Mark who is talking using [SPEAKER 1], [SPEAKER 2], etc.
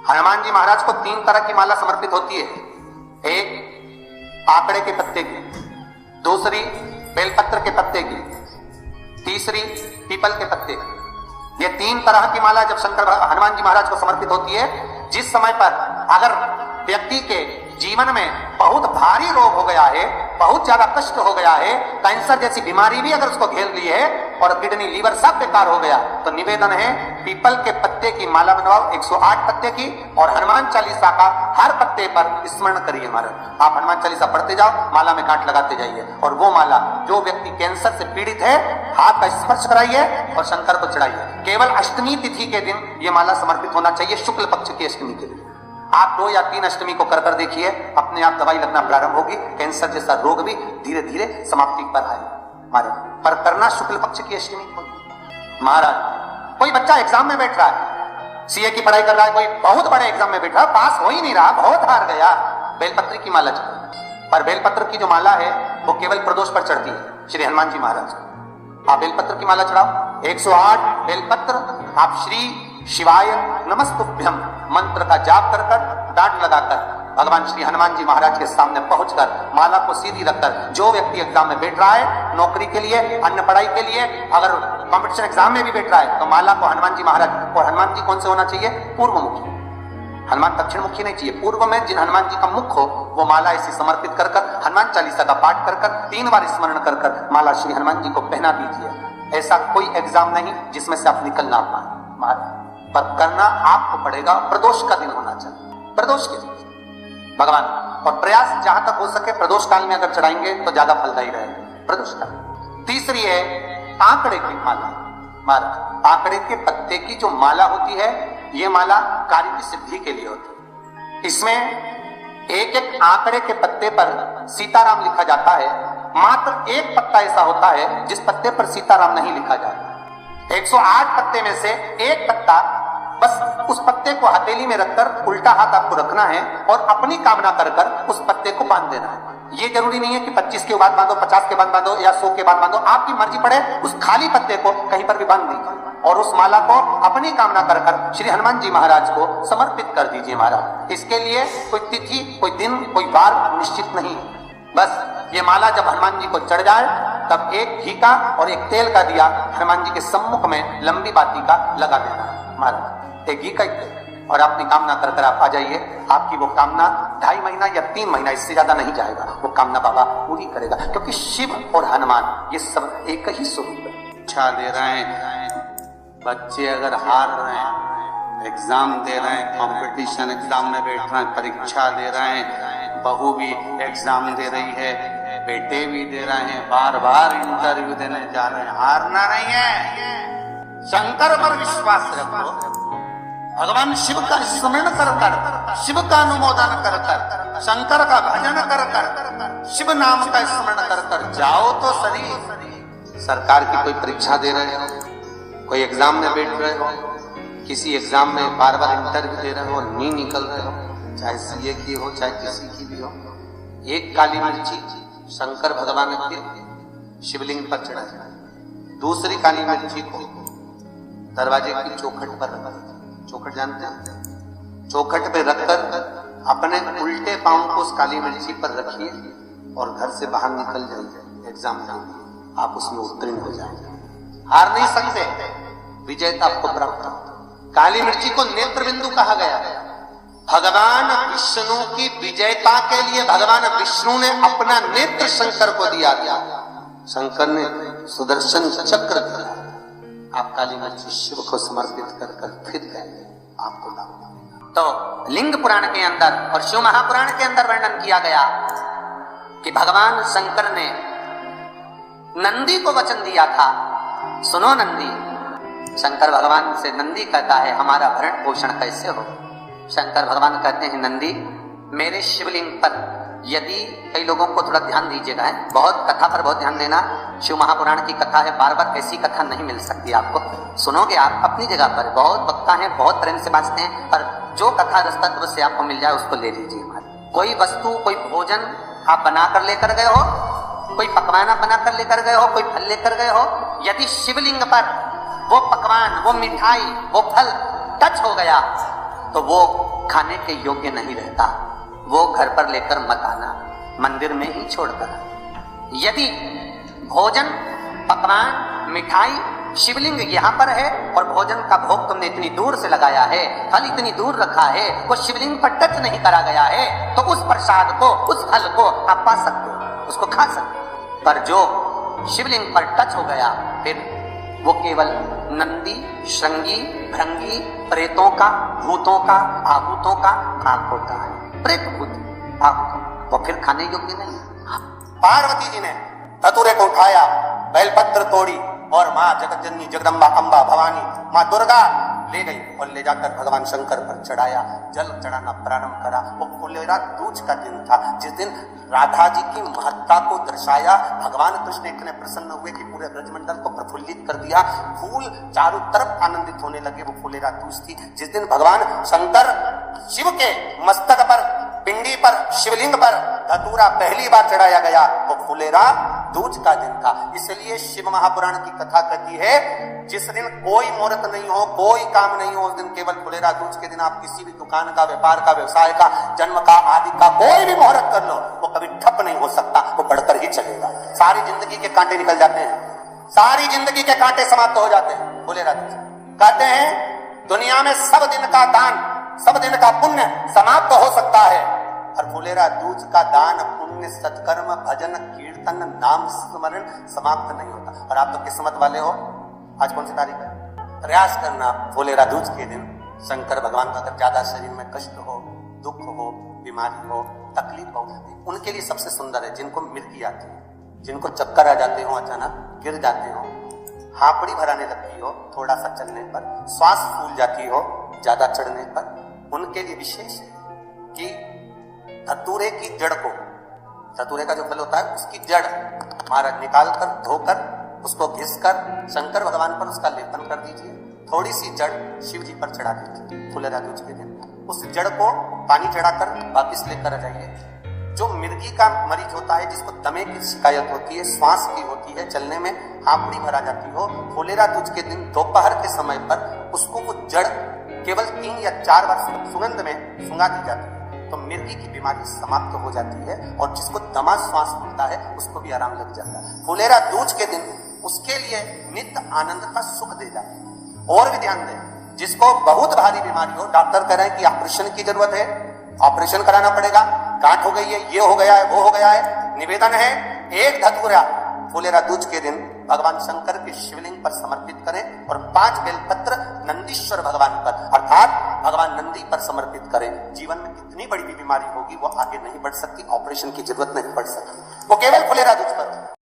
[SPEAKER 1] हनुमान जी महाराज को 3 तरह की माला समर्पित होती है। एक आकड़े के पत्ते की, दूसरी बेलपत्र के पत्ते की, तीसरी पीपल के पत्ते की। ये 3 तरह की माला जब शंकर हनुमान जी महाराज को समर्पित होती है, जिस समय पर अगर व्यक्ति के जीवन में बहुत भारी रोग हो गया है, बहुत ज्यादा कष्ट हो गया है, कैंसर जैसी बीमारी भी अगर उसको घेर ली है और किडनी लीवर सब बेकार हो गया, तो निवेदन है पीपल के पत्ते की माला बनवाओ, 108 पत्ते की, और हनुमान चालीसा का हर पत्ते पर स्मरण करिए महाराज। आप हनुमान चालीसा पढ़ते जाओ, माला में गांठ लगाते जाइए, और वो माला जो व्यक्ति कैंसर से पीड़ित है हाथ का स्पर्श कराइए और शंकर को चढ़ाइए। केवल अष्टमी तिथि के दिन ये माला समर्पित होना चाहिए, शुक्ल पक्ष की अष्टमी के दिन। आप 2 या 3 अष्टमी को कर देखिए, अपने आप दवाई लगना प्रारंभ होगी, कैंसर जैसा रोग भी धीरे धीरे समाप्ति पर आए महाराज। पर करना शुक्ल पक्ष की अष्टमी को। महाराज कोई बच्चा एग्जाम में बैठ रहा है, सीए की पढ़ाई कर रहा है, कोई बहुत बड़े एग्जाम में बैठा, पास हो ही नहीं रहा, बहुत हार गया, बेलपत्र की माला चढ़ाई। पर बेलपत्र की जो माला है वो केवल प्रदोष पर चढ़ती है श्री हनुमान जी महाराज। आप बेलपत्र की माला चढ़ाओ, 108 बेलपत्र आप श्री शिवाय नमस्तुभ्यम मंत्र का जाप कर कर, डांट लगाकर भगवान श्री हनुमान जी महाराज के सामने पहुंचकर माला को सीधी रखकर, जो व्यक्ति एग्जाम में बैठ रहा है नौकरी के लिए, अन्य पढ़ाई के लिए, अगर कंपटीशन एग्जाम में भी बैठ रहा है, तो माला को हनुमान जी महाराज, और हनुमान जी कौन से होना चाहिए? पूर्व मुखी। हनुमान दक्षिण मुखी नहीं चाहिए, पूर्व में जिन हनुमान जी का मुख हो वो माला ऐसी समर्पित कर कर, हनुमान चालीसा का पाठ कर कर, 3 बार स्मरण कर कर माला श्री हनुमान जी को पहना दीजिए। ऐसा कोई एग्जाम नहीं जिसमें से आप निकल ना पाए महाराज, पर करना आपको पड़ेगा। प्रदोष का दिन होना चाहिए, प्रदोष के दिन भगवान, और प्रयास जहां तक हो सके प्रदोष काल में अगर चढ़ाएंगे तो ज्यादा फलदायी रहेगा प्रदोष काल। तीसरी है आंकड़े की माला महाराज। आंकड़े के पत्ते की जो माला होती है, ये माला कार्य की सिद्धि के लिए होती है। इसमें एक एक आंकड़े के पत्ते पर सीताराम लिखा जाता है, मात्र एक पत्ता ऐसा होता है जिस पत्ते पर सीताराम नहीं लिखा जाता। 108 पत्ते में से एक पत्ता, बस उस पत्ते को हथेली में रखकर उल्टा हाथ आपको रखना है और अपनी कामना कर कर उस पत्ते को बांध देना है। ये जरूरी नहीं है कि 25 के बाद बांधो, 50 के बाद बांधो या 100 के बाद बांधो, आपकी मर्जी पड़े, उस खाली पत्ते को कहीं पर भी बांध दीजिए और उस माला को अपनी कामना कर कर श्री हनुमान जी महाराज को समर्पित कर दीजिए महाराज। इसके लिए कोई तिथि, कोई दिन, कोई वार निश्चित नहीं, बस ये माला जब हनुमान जी को चढ़ जाए तब एक घी का और एक तेल का दिया हनुमान जी के सम्मुख में लंबी बाती का लगा देना है महाराज, एक घी का और अपनी कामना कर कर आप आ जाइए। आपकी वो कामना 2.5 महीना या 3 महीना, इससे ज्यादा नहीं जाएगा, वो कामना बाबा पूरी करेगा, क्योंकि शिव और हनुमान ये सब एक ही स्वरूप है।
[SPEAKER 2] परीक्षा दे रहे हैं बच्चे, अगर हार रहे हैं, एग्जाम दे रहे हैं, कंपटीशन एग्जाम में बैठ रहे हैं, परीक्षा दे रहे हैं, बहू भी एग्जाम दे रही है, बेटे भी दे रहे हैं, बार बार इंटरव्यू देने जा रहे हैं, हारना नहीं है। शंकर पर विश्वास रखो, भगवान शिव का स्मरण कर कर, शिव का अनुमोदन कर कर, शंकर का भजन कर कर, शिव नाम का स्मरण कर कर जाओ तो सही। सरकार की कोई परीक्षा दे रहे हो, कोई एग्जाम में बैठ रहे हो, किसी एग्जाम में बार बार इंटरव्यू दे रहे हो, नहीं निकल रहे हो, चाहे सीए की हो चाहे किसी की भी हो, एक काली मिर्ची शंकर भगवान के शिवलिंग पर चढ़ा जाए, दूसरी काली मिर्ची को दरवाजे की चौखट पर रखा, चौखट जानते हैं, चौखट पे रखकर अपने उल्टे पांव को उस काली मिर्ची पर रखिए और घर से बाहर निकल जाइए एग्जाम देने, आप उसमें उत्तीर्ण हो जाएंगे, हार नहीं सकते, विजेता आपको प्राप्त होगा। काली मिर्ची को नेत्र बिंदु कहा गया। भगवान विष्णु की विजयता के लिए भगवान विष्णु ने अपना नेत्र शंकर को दिया था, शंकर ने सुदर्शन चक्र दिया। आप काली मिर्ची शिव को समर्पित कर कर फिर गए, आपको लाभ।
[SPEAKER 1] तो लिंग पुराण के अंदर और शिव महापुराण के अंदर वर्णन किया गया कि भगवान शंकर ने नंदी को वचन दिया था, सुनो नंदी। शंकर भगवान से नंदी कहता है हमारा भरण पोषण कैसे हो। शंकर भगवान कहते हैं नंदी मेरे शिवलिंग पर, यदि कई लोगों को थोड़ा ध्यान दीजिएगा, है बहुत कथा पर बहुत ध्यान देना, शिव महापुराण की कथा है, बार बार ऐसी कथा नहीं मिल सकती आपको, सुनोगे आप अपनी जगह पर, बहुत वक्ता है, बहुत प्रेम से बांचते हैं, पर जो कथा रस्तत्व से आपको मिल जाए उसको ले लीजिए। कोई वस्तु, कोई भोजन आप बनाकर लेकर गए हो, कोई पकवान आप बनाकर लेकर गए हो, कोई फल लेकर गए हो, यदि शिवलिंग पर वो पकवान, वो मिठाई, वो फल टच हो गया तो वो खाने के योग्य नहीं रहता, वो घर पर लेकर मत आना, मंदिर में ही छोड़कर। यदि भोजन, पकवान, मिठाई, शिवलिंग यहाँ पर है और भोजन का भोग तुमने इतनी दूर से लगाया है, फल इतनी दूर रखा है, वो शिवलिंग पर टच नहीं करा गया है, तो उस प्रसाद को, उस फल को आप पा सकते हो, उसको खा सकते हो। पर जो शिवलिंग पर टच हो गया, फिर वो केवल नंदी, श्रृंगी, भृंगी, प्रेतों का, भूतों का, आभूतों का भाग होता है। प्रेत भूत आभूत, वो फिर खाने योग्य नहीं है।
[SPEAKER 2] पार्वती जी ने धतूरे को उठाया, बेलपत्र तोड़ी और माँ जगतजननी जगदम्बा अम्बा भवानी माँ दुर्गा ले गई और ले जाकर भगवान शंकर पर चढ़ाया, जल चढ़ाना प्रारंभ करा। वो फुलेरा दूज का दिन था, जिस दिन राधा जी की महत्ता को दर्शाया। भगवान कृष्ण इतने प्रसन्न हुए कि पूरे ब्रजमंडल को प्रफुल्लित कर दिया, फूल चारों तरफ आनंदित होने लगे। वो फुलेरा दूज थी जिस दिन भगवान शंकर शिव के मस्तक पर, पिंडी पर, शिवलिंग पर धतूरा पहली बार चढ़ाया गया। वो फुलेरा दूज का दिन था। इसलिए शिव महापुराण की कथा कहती है, जिस दिन कोई मुहूर्त नहीं हो, कोई काम नहीं हो, उस दिन केवल फुलेरा दूज के दिन आप किसी भी दुकान का, व्यापार का, व्यवसाय का, जन्म का, आदि का कोई भी मुहूर्त कर लो, वो कभी ठप नहीं हो सकता, वो बढ़कर ही चलेगा। सारी जिंदगी के कांटे निकल जाते हैं, सारी जिंदगी के कांटे समाप्त हो जाते हैं फुलेरा दूज। कहते हैं दुनिया में सब दिन का दान, सब दिन का पुण्य समाप्त हो सकता है, और फुलेरा दूज का दान, पुण्य, सत्कर्म, भजन, कीर्तन, नाम स्मरण समाप्त नहीं होता। और आप तो किस्मत वाले हो, आज कौन सी तारीख है? प्रयास करना फुलेरा दूज के दिन शंकर भगवान का अगर ज्यादा शरीर में कष्ट हो, दुख हो, बीमारी हो, तकलीफ हो, उनके लिए सबसे सुंदर है जिनको मिर्गी आती है, जिनको चक्कर आ जाते हो, अचानक गिर जाते हो, हापड़ी भराने लगती हो थोड़ा सा चलने पर, श्वास फूल जाती हो ज्यादा चढ़ने पर, उनके लिए विशेष है कि धतूरे की जड़ को, धतूरे का जो फल होता है उसकी जड़ महाराज निकाल कर, धोकर, उसको घिसकर शंकर भगवान पर उसका लेपन कर दीजिए। थोड़ी सी जड़ शिव जी पर चढ़ा दीजिए फुलेरा दूज के दिन। उस जड़ को पानी चढ़ाकर वापिस लेकर आ जाइए। जो मिर्गी का मरीज होता है, जिसको दमे की शिकायत होती है, श्वास की होती है, चलने में हापड़ी भरा जाती हो, फुलेरा दूज के दिन दोपहर के समय पर उसको वो जड़ केवल 3 या 4 बार सुगंध में सुंगा दी जाती है, तो मिर्गी की बीमारी समाप्त हो जाती है। और जिसको दमा श्वास मिलता है उसको भी आराम लग जाता है। फुलेरा दूज के दिन उसके लिए नित्य आनंद का सुख दे जाए। और भी ध्यान दें, जिसको बहुत भारी बीमारी हो, डॉक्टर कह रहे हैं कि ऑपरेशन की जरूरत है, ऑपरेशन कराना पड़ेगा, गांठ हो गई है, ये हो गया है, वो हो गया है, निवेदन है एक धतूरा फुलेरा दूज के दिन भगवान शंकर के शिवलिंग पर समर्पित करें और 5 बेलपत्र नंदीश्वर भगवान पर, अर्थात भगवान नंदी पर समर्पित करें। जीवन में कितनी बड़ी भी बीमारी होगी वो आगे नहीं बढ़ सकती, ऑपरेशन की जरूरत नहीं पड़ सकती, वो केवल फुलेरा दूज पर।